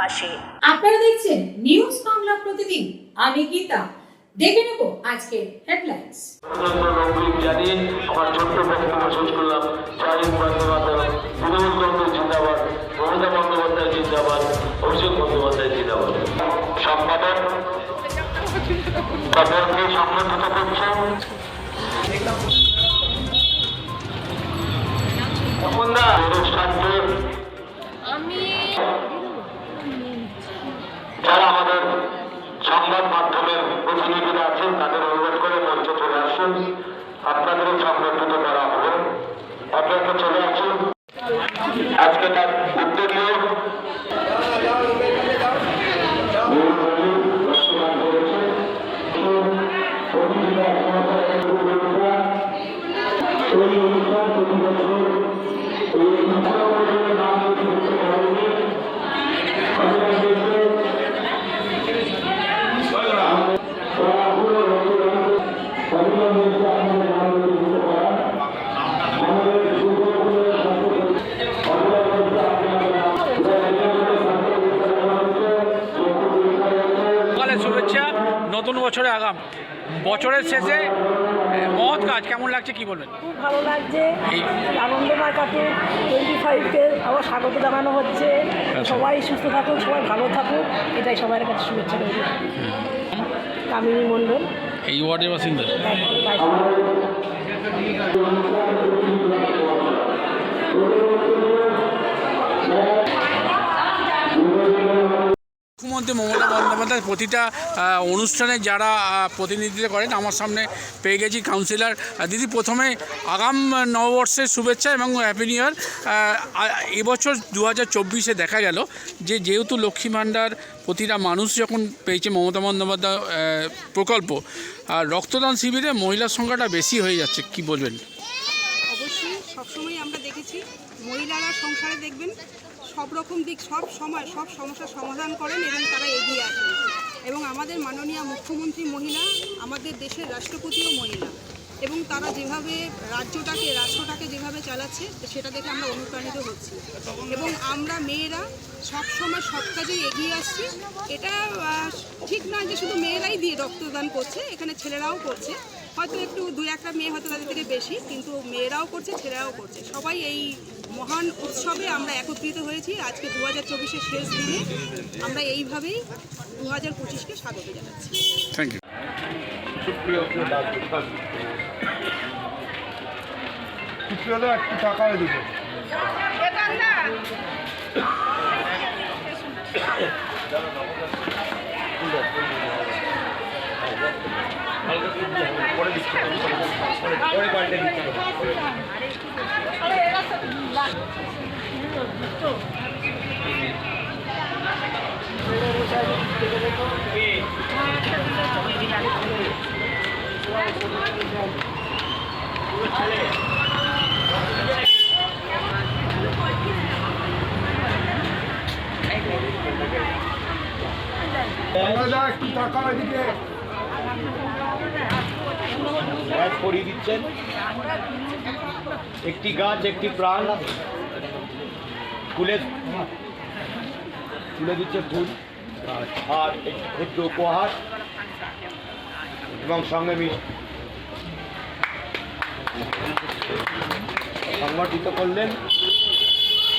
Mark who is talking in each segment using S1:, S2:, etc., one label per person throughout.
S1: পাশে।
S2: আপনারা দেখছেন নিউজ বাংলা প্রতিদিন, আমি গীতা। দেখে নেব আজকে হেডলাইন্স।
S3: আমার ছোট্ট বক্তব্য শেষ করলাম। জাহিদ বন্দ্যোপাধ্যায়, তৃণমূল কংগ্রেস জিন্দাবাদ, মমতা বন্দ্যোপাধ্যায় জিন্দাবাদ, অভিষেক বন্দ্যোপাধ্যায় জিন্দাবাদ। সম্পাদক তাদেরকে সংগঠিত করছেন অনুষ্ঠানকে যারা আমাদের সংবাদ মাধ্যমের প্রতিনিধিরা আছেন তাদের অনুরোধ করে মঞ্চে চলে আসুন। আপনাদের সংগঠিত করা হবে। আপনাকে চলে আসুন। আজকে তার উত্তরীয়
S4: শুভেচ্ছা নতুন বছরে আগাম বছরের শেষে মহৎ কাজ কেমন লাগছে কি বলবেন?
S5: খুব ভালো লাগছে, আনন্দময় কাটুক। 25কে আবার স্বাগত জানানো হচ্ছে। সবাই সুস্থ থাকুক, সবাই ভালো থাকুক, এটাই সবার কাছে শুভেচ্ছা রইল। কামিনী মণ্ডল,
S4: এই ওয়ার্ডের বাসিন্দা। মুখ্যমন্ত্রী মমতা বন্দ্যোপাধ্যায় প্রতিটা অনুষ্ঠানে যারা প্রতিনিধিত্ব করেন আমার সামনে পেয়ে গেছি কাউন্সিলর দিদি। প্রথমে আগাম নববর্ষের শুভেচ্ছা এবং হ্যাপি নিউ ইয়ার। এবছর 2024-এ দেখা গেল যে যেহেতু লক্ষ্মী ভাণ্ডার প্রতিটা মানুষ যখন পেয়েছে মমতা বন্দ্যোপাধ্যায় প্রকল্প, আর রক্তদান শিবিরে মহিলার সংখ্যাটা বেশি হয়ে যাচ্ছে, কি বলবেন?
S6: অবশ্যই সবসময় আমরা দেখেছি মহিলারা সংসারে দেখবেন সব রকম দিক সব সময় সব সমস্যার সমাধান করেন এবং তারা এগিয়ে আসেন। এবং আমাদের মাননীয় মুখ্যমন্ত্রী মহিলা, আমাদের দেশের রাষ্ট্রপতিও মহিলা, এবং তারা যেভাবে রাষ্ট্রটাকে যেভাবে চালাচ্ছে সেটা দেখে আমরা অনুপ্রাণিত হচ্ছি। এবং আমরা মেয়েরা সব সময় সব কাজেই এগিয়ে আসছি। এটা ঠিক নয় যে শুধু মেয়েরাই দিয়ে রক্তদান করছে, এখানে ছেলেরাও করছে। হয়তো একটু 2-1টা মেয়ে হয়তো তাদের থেকে বেশি, কিন্তু মেয়েরাও করছে, ছেলেরাও করছে। সবাই এই মহান উৎসবে আমরা একত্রিত হয়েছি। আজকে 2024-এর শেষ দিনে আমরা এইভাবেই 2025-কে স্বাগত জানাচ্ছি।
S4: Thank you.
S7: একটু টাকা দিবে একটু টাকা দিকে
S8: করিয়ে দিচ্ছেন। একটি গাছ একটি প্রাণ, ফুলে তুলে দিচ্ছে ফুল আর একটু উপহার এবং সঙ্গে সংগঠিত করলেন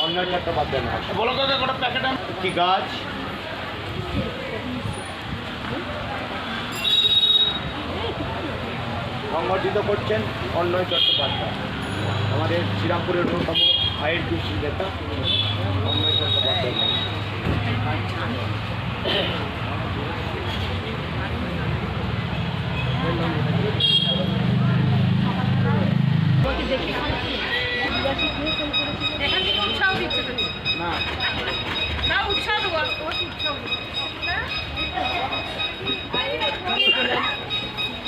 S8: অন্যান্য চট্টোপাধ্যায়। একটি গাছ সংগঠিত করছেন অন্যয় চট্টোপাধ্যায়, আমাদের শ্রীরামপুরের অন্যতম আইন কৃষি নেতা অন্যয় চট্টোপাধ্যায়।
S6: উৎসাহ দিচ্ছে না, উৎসাহ দেবো, উৎসাহ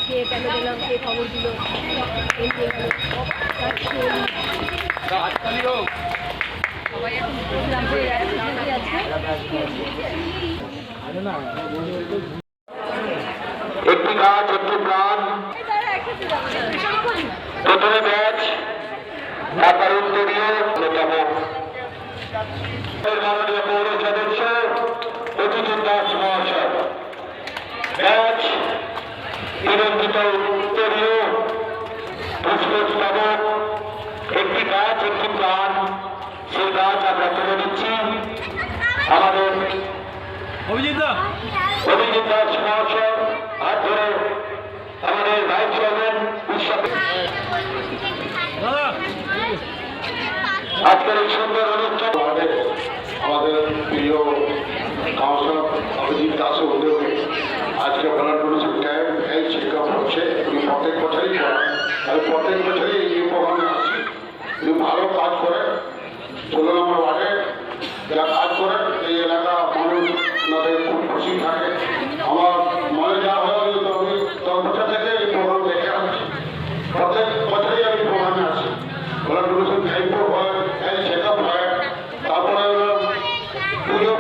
S6: কে কেন গেলাম, কে খবর দিল, সবাই এখন
S3: একটি গাছ একটি প্রাণ, প্রথমে ব্যাচ, তারপর উত্তরীয় অন্যতম মাননীয় পৌর সদস্য একটা উত্তরীয় পুষ্পস্তবক, একটি গাছ, একটি প্রাণ, সেই গাছ আমরা তুলে দিচ্ছি আমাদের অভিজিৎ দাস মহাশয় হাত ধরে আমাদের ভাইস চেয়ারম্যান উৎসবে আজকের এই সুন্দর অনুষ্ঠান আমাদের প্রিয় কাউন্সিলর অভিজিৎ দাসের উদ্যোগে আজকে blood donation camp health checkup হচ্ছে। উনি প্রত্যেক বছরই করেন, আমি প্রত্যেক বছরই এই প্রোগ্রামে আসি। উনি ভালো কাজ করেন, 16 নম্বর ওয়ার্ডে যা কাজ করেন এই এলাকা মানুষ ওনাদের খুব খুশি থাকে। আমার মনে যা হয় তো আমি 10 বছর থেকে এই প্রোগ্রাম দেখে আসছি, প্রত্যেক বছরই আমি প্রোগ্রামে আসি। ব্লাড ডোনেশন ক্যাম্পও হয়, হেলথ চেকআপ হয়, তারপরে পুজো